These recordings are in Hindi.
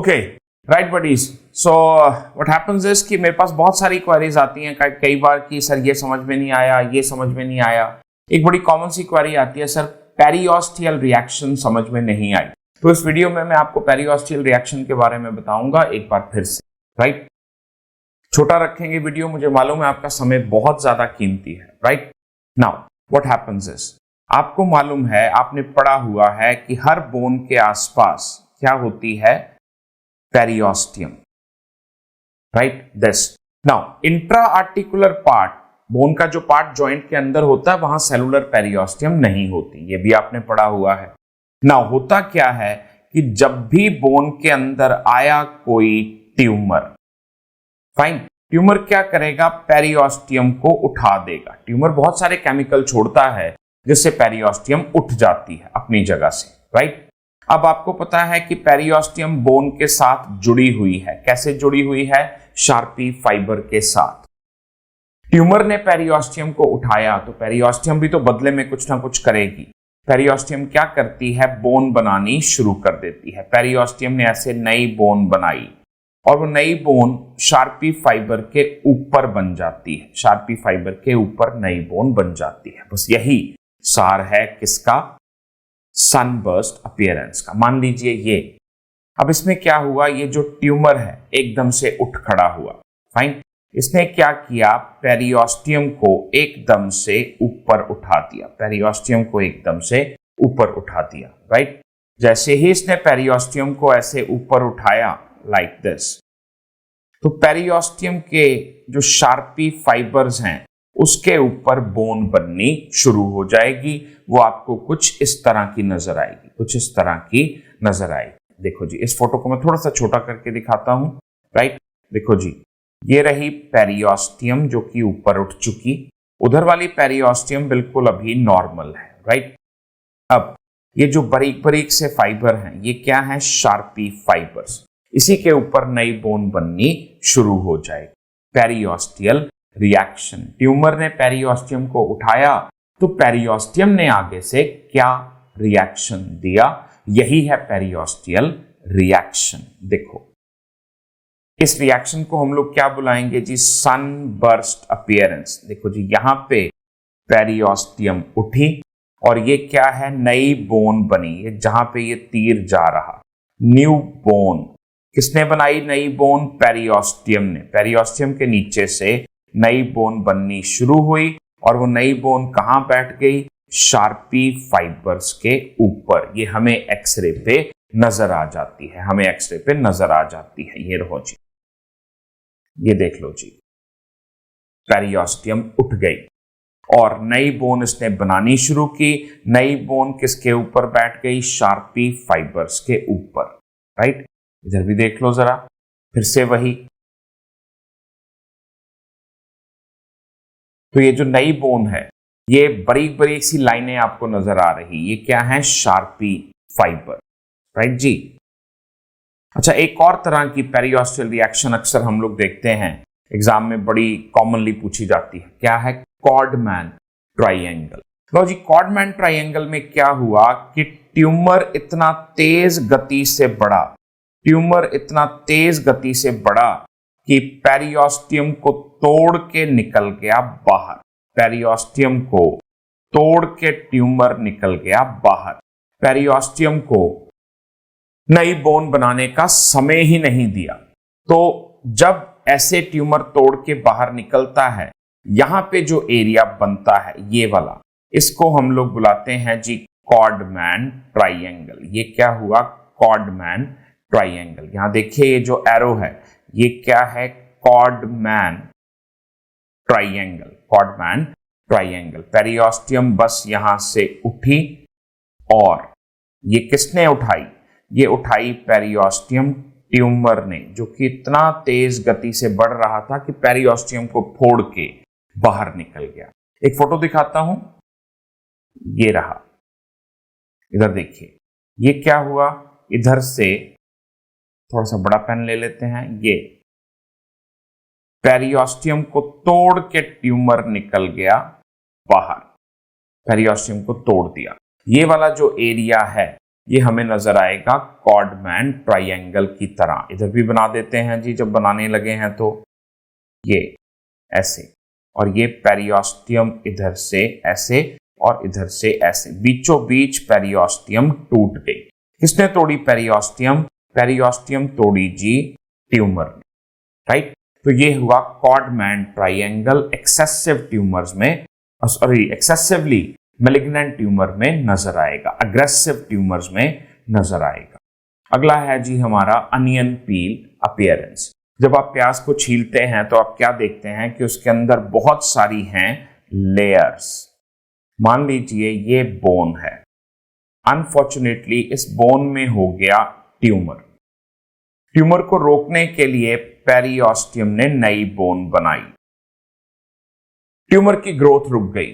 Okay right buddies, so what happens is कि मेरे पास बहुत सारी क्वेरीज आती हैं कई बार कि सर ये समझ में नहीं आया, ये समझ में नहीं आया। एक बड़ी कॉमन सी क्वेरी आती है, सर पेरियोस्टियल रिएक्शन समझ में नहीं आई। तो इस वीडियो में मैं आपको पेरियोस्टियल रिएक्शन के बारे में बताऊंगा एक बार फिर से। राइट, छोटा रखेंगे वीडियो, मुझे मालूम है आपका समय बहुत ज्यादा कीमती है। Right now what happens is, आपको मालूम है, आपने पढ़ा हुआ है कि हर बोन के आसपास क्या होती है, periosteum. Right this now intra articular part, bone का जो पार्ट जॉइंट के अंदर होता है वहां सेलुलर पेरियोस्टियम नहीं होती, ये भी आपने पढ़ा हुआ है। नाउ होता क्या है कि जब भी बोन के अंदर आया कोई ट्यूमर, फाइन, ट्यूमर क्या करेगा, पेरियोस्टियम को उठा देगा। ट्यूमर बहुत सारे केमिकल छोड़ता है जिससे पेरियोस्टियम उठ जाती है अपनी जगह से। राइट, अब आपको पता है कि पेरियोस्टियम बोन के साथ जुड़ी हुई है। कैसे जुड़ी हुई है, शार्पी फाइबर के साथ। ट्यूमर ने पेरियोस्टियम को उठाया तो पेरियोस्टियम भी तो बदले में कुछ ना कुछ करेगी। पेरियोस्टियम क्या करती है, बोन बनानी शुरू कर देती है। पेरियोस्टियम ने ऐसे नई बोन बनाई और वो नई बोन शार्पी फाइबर के ऊपर बन जाती है। शार्पी फाइबर के ऊपर नई बोन बन जाती है। बस यही सार है किसका, सनबर्स्ट अपीयरेंस का। मान लीजिए ये, अब इसमें क्या हुआ, ये जो ट्यूमर है एकदम से उठ खड़ा हुआ। फाइन, इसने क्या किया, पेरियोस्टियम को एकदम से ऊपर उठा दिया। पेरियोस्टियम को एकदम से ऊपर उठा दिया। राइट, जैसे ही इसने पेरियोस्टियम को ऐसे ऊपर उठाया लाइक दिस, तो पेरियोस्टियम के जो शार्पी फाइबर्स हैं उसके ऊपर बोन बननी शुरू हो जाएगी। वो आपको कुछ इस तरह की नजर आएगी, कुछ इस तरह की नजर आएगी। देखो जी, इस फोटो को मैं थोड़ा सा छोटा करके दिखाता हूं। राइट, देखो जी, ये रही पेरियोस्टियम जो कि ऊपर उठ चुकी, उधर वाली पेरियोस्टियम बिल्कुल अभी नॉर्मल है। राइट, अब ये जो बारीक बारीक से फाइबर हैं, ये क्या है, शार्पी फाइबर्स। इसी के ऊपर नई बोन बननी शुरू हो जाएगी। पेरियोस्टियल रिएक्शन, ट्यूमर ने पेरियोस्टियम को उठाया तो पेरियोस्टियम ने आगे से क्या रिएक्शन दिया, यही है पेरियोस्टियल रिएक्शन। देखो, इस रिएक्शन को हम लोग क्या बुलाएंगे जी, सनबर्स्ट अपीयरेंस। देखो जी, यहां पे पेरियोस्टियम उठी और ये क्या है, नई बोन बनी। ये जहां पे ये तीर जा रहा, न्यू बोन किसने बनाई, नई बोन, पेरियोस्टियम ने। पेरियोस्टियम के नीचे से नई बोन बननी शुरू हुई और वो नई बोन कहां बैठ गई, शार्पी फाइबर्स के ऊपर। ये हमें एक्सरे पे नजर आ जाती है, हमें एक्सरे पे नजर आ जाती है। ये रहो जी, ये देख लो जी, पेरियोस्टियम उठ गई और नई बोन इसने बनानी शुरू की। नई बोन किसके ऊपर बैठ गई, शार्पी फाइबर्स के ऊपर। राइट, इधर भी देख लो जरा, फिर से वही। तो ये जो नई बोन है, ये बारीक बारीक सी लाइनें आपको नजर आ रही, ये क्या है, शार्पी फाइबर। राइट जी, अच्छा, एक और तरह की पेरियोस्टियल रिएक्शन अक्सर हम लोग देखते हैं, एग्जाम में बड़ी कॉमनली पूछी जाती है, क्या है, कॉडमैन ट्राइंगल। लो जी, कॉडमैन ट्राइंगल में क्या हुआ कि ट्यूमर इतना तेज गति से बढ़ा, ट्यूमर इतना तेज गति से बढ़ा कि पेरियोस्टियम को तोड़ के निकल गया बाहर। पेरियोस्टियम को तोड़ के ट्यूमर निकल गया बाहर। पेरियोस्टियम को नई बोन बनाने का समय ही नहीं दिया। तो जब ऐसे ट्यूमर तोड़ के बाहर निकलता है, यहां पे जो एरिया बनता है ये वाला, इसको हम लोग बुलाते हैं जी कॉडमैन ट्राइंगल। ये क्या हुआ, कॉडमैन ट्राइंगल। यहां देखिए, ये जो एरो है ये क्या है, कॉडमैन ट्राइंगल। कॉडमैन ट्राइंगल, पेरियोस्टियम बस यहां से उठी और ये किसने उठाई, ये उठाई पेरियोस्टियम ट्यूमर ने, जो कि इतना तेज गति से बढ़ रहा था कि पेरियोस्टियम को फोड़ के बाहर निकल गया। एक फोटो दिखाता हूं, ये रहा, इधर देखिए, ये क्या हुआ, इधर से थोड़ा सा बड़ा पेन ले लेते हैं, ये पेरियोस्टियम को तोड़ के ट्यूमर निकल गया बाहर। पेरियोस्टियम को तोड़ दिया। ये वाला जो एरिया है ये हमें नजर आएगा कॉडमैन ट्रायंगल की तरह। इधर भी बना देते हैं जी, जब बनाने लगे हैं तो ये ऐसे, और ये पेरियोस्टियम इधर से ऐसे और इधर से ऐसे, बीचों बीच पेरियोस्टियम टूट गई। किसने तोड़ी पेरियोस्टियम? पेरियोस्टियम तोड़ी जी ट्यूमर, राइट। तो ये हुआ कॉडमैन ट्रायंगल एक्सेसिव ट्यूमर्स में, सॉरी एक्सेसिवली मैलिग्नेंट ट्यूमर में नजर आएगा, अग्रेसिव ट्यूमर्स में नजर आएगा। अगला है जी हमारा अनियन पील अपीयरेंस। जब आप प्याज को छीलते हैं तो आप क्या देखते हैं कि उसके अंदर बहुत सारी हैं लेयर्स। मान लीजिए ये बोन है, अनफॉर्चुनेटली इस बोन में हो गया ट्यूमर। ट्यूमर को रोकने के लिए पेरियोस्टियम ने नई बोन बनाई, ट्यूमर की ग्रोथ रुक गई।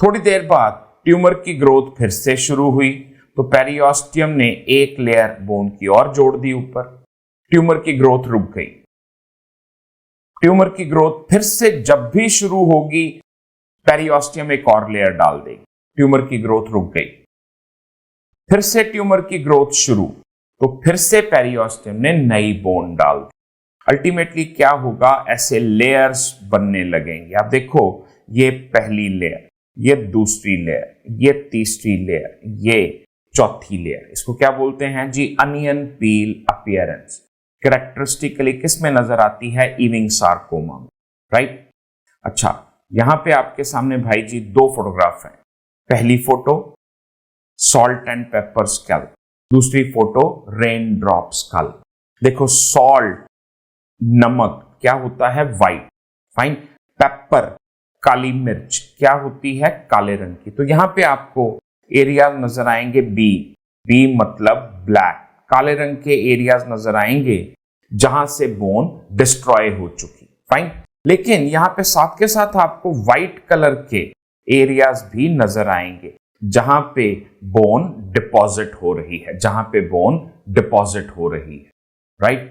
थोड़ी देर बाद ट्यूमर की ग्रोथ फिर से शुरू हुई, तो पेरियोस्टियम ने एक लेयर बोन की और जोड़ दी ऊपर, ट्यूमर की ग्रोथ रुक गई। ट्यूमर की ग्रोथ फिर से जब भी शुरू होगी, पेरियोस्टियम एक और लेयर डाल देगी, ट्यूमर की ग्रोथ रुक गई। फिर से ट्यूमर की ग्रोथ शुरू, तो फिर से पेरियोस्टियम ने नई बोन डाल दी। अल्टीमेटली क्या होगा, ऐसे लेयर्स बनने लगेंगे। आप देखो, ये पहली लेयर, ये दूसरी लेयर, ये तीसरी लेयर, ये चौथी लेयर। इसको क्या बोलते हैं जी? Onion peel appearance. कैरेक्टरिस्टिकली किस में नजर आती है? इविंग सार्कोमा में, राइट। अच्छा, यहां पे आपके सामने भाई जी दो फोटोग्राफ हैं। पहली photo salt and pepper skull, दूसरी फोटो रेन ड्रॉप स्कल। देखो, सॉल्ट नमक क्या होता है? White, fine. पेपर काली मिर्च क्या होती है? काले रंग की। तो यहां पे आपको एरिया नजर आएंगे बी, बी मतलब ब्लैक। काले रंग के एरियाज नजर आएंगे जहां से बोन डिस्ट्रॉय हो चुकी, फाइन। लेकिन यहां पे साथ के साथ आपको व्हाइट कलर के एरियाज भी नजर आएंगे जहां पे बोन डिपॉजिट हो रही है, जहां पे बोन डिपॉजिट हो रही है, राइट।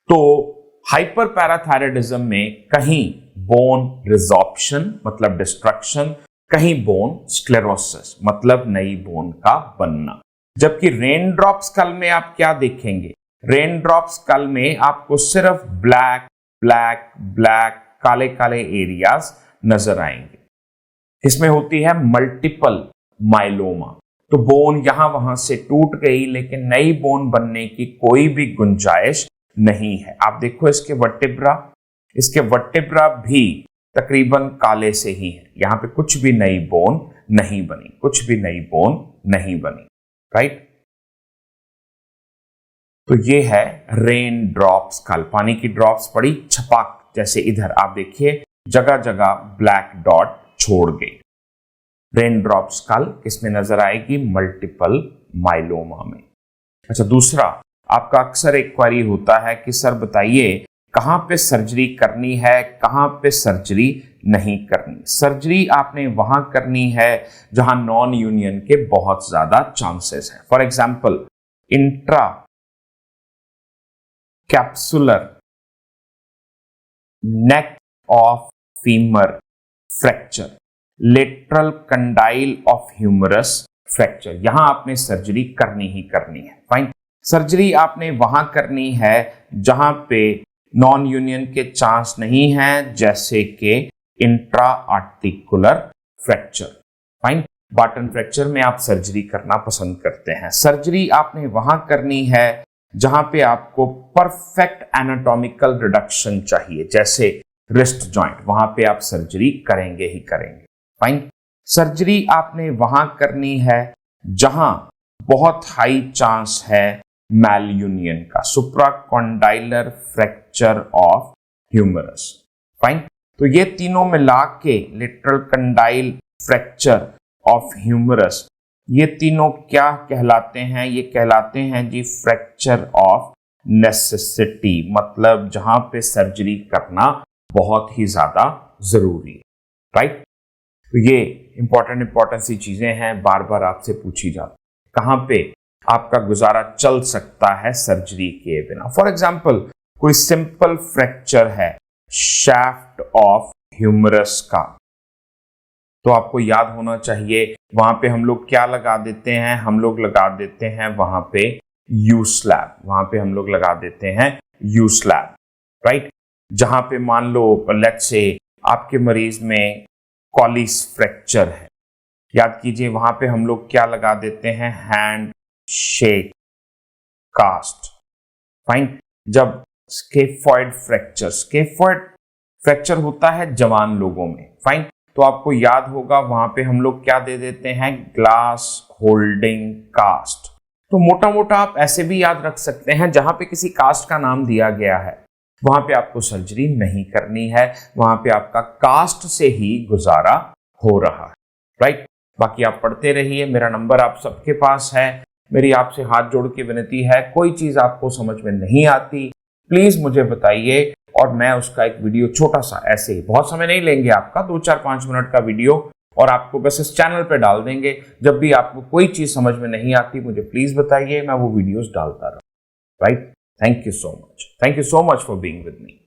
तो हाइपर पैराथायराइडिज्म में कहीं बोन रिजॉर्प्शन मतलब डिस्ट्रक्शन, कहीं बोन स्क्लेरोसिस मतलब नई बोन का बनना। जबकि रेन ड्रॉप स्कल में आप क्या देखेंगे? रेन ड्रॉप स्कल में आपको सिर्फ ब्लैक ब्लैक ब्लैक, काले काले एरियाज नजर आएंगे। इसमें होती है मल्टीपल माइलोमा। तो बोन यहां वहां से टूट गई, लेकिन नई बोन बनने की कोई भी गुंजाइश नहीं है। आप देखो इसके वर्टेब्रा, इसके वर्टेब्रा भी तकरीबन काले से ही है। यहां पे कुछ भी नई बोन नहीं बनी, कुछ भी नई बोन नहीं बनी, राइट। तो ये है रेन ड्रॉप स्कल। पानी की ड्रॉप्स पड़ी छपाक जैसे, इधर आप देखिए जगह जगह ब्लैक डॉट छोड़ गई। रेन ड्रॉप स्कल किसमें नजर आएगी? मल्टीपल माइलोमा में। अच्छा, दूसरा आपका अक्सर एक क्वेरी होता है कि सर बताइए कहां पे सर्जरी करनी है, कहां पे सर्जरी नहीं करनी। सर्जरी आपने वहां करनी है जहां नॉन यूनियन के बहुत ज्यादा चांसेस हैं। For example, intracapsular neck of femur fracture, lateral condyle of humerus fracture, यहां आपने सर्जरी करनी ही करनी है, फाइन। सर्जरी आपने वहां करनी है जहां पे नॉन यूनियन के चांस नहीं है, जैसे कि इंट्रा आर्टिकुलर फ्रैक्चर, फाइन। बाटन फ्रैक्चर में आप सर्जरी करना पसंद करते हैं। सर्जरी आपने वहां करनी है जहां पे आपको परफेक्ट एनाटॉमिकल रिडक्शन चाहिए, जैसे रिस्ट जॉइंट, वहां पे आप सर्जरी करेंगे ही करेंगे, फाइन। सर्जरी आपने वहां करनी है जहां बहुत हाई चांस है मैल यूनियन का, supracondylar fracture of humerus, fine. तो ये तीनों मिला के lateral condyle fracture of humerus, ये तीनों क्या कहलाते हैं? ये कहलाते हैं जी फ्रैक्चर ऑफ नेसेसिटी, मतलब जहां पे सर्जरी करना बहुत ही ज्यादा जरूरी है, राइट। तो ये इंपॉर्टेंट सी चीजें हैं, बार बार आपसे पूछी जाती, कहां पे आपका गुजारा चल सकता है सर्जरी के बिना। फॉर एग्जाम्पल, कोई सिंपल फ्रैक्चर है शैफ्ट ऑफ ह्यूमरस का, तो आपको याद होना चाहिए वहां पे हम लोग क्या लगा देते हैं, हम लोग लगा देते हैं वहां पे यू स्लैब, वहां पे हम लोग लगा देते हैं यू स्लैब, राइट। जहां पे मान लो लेट्स से आपके मरीज में कॉलिस फ्रैक्चर है, याद कीजिए वहां पे हम लोग क्या लगा देते हैं, हैंड शेक कास्ट, फाइन। जब स्केफॉइड फ्रैक्चर होता है जवान लोगों में, फाइन, तो आपको याद होगा वहां पे हम लोग क्या दे देते हैं, ग्लास होल्डिंग कास्ट। तो मोटा मोटा आप ऐसे भी याद रख सकते हैं, जहां पे किसी कास्ट का नाम दिया गया है वहां पे आपको सर्जरी नहीं करनी है, वहां पे आपका कास्ट से ही गुजारा हो रहा है, राइट। बाकी आप पढ़ते रहिए, मेरा नंबर आप सबके पास है। मेरी आपसे हाथ जोड़ के विनती है, कोई चीज आपको समझ में नहीं आती प्लीज मुझे बताइए, और मैं उसका एक वीडियो छोटा सा, ऐसे ही बहुत समय नहीं लेंगे आपका, 2-4-5 मिनट का वीडियो, और आपको बस इस चैनल पे डाल देंगे। जब भी आपको कोई चीज समझ में नहीं आती मुझे प्लीज बताइए, मैं वो वीडियोस डालता रहूं, right. Thank you so much for being with me.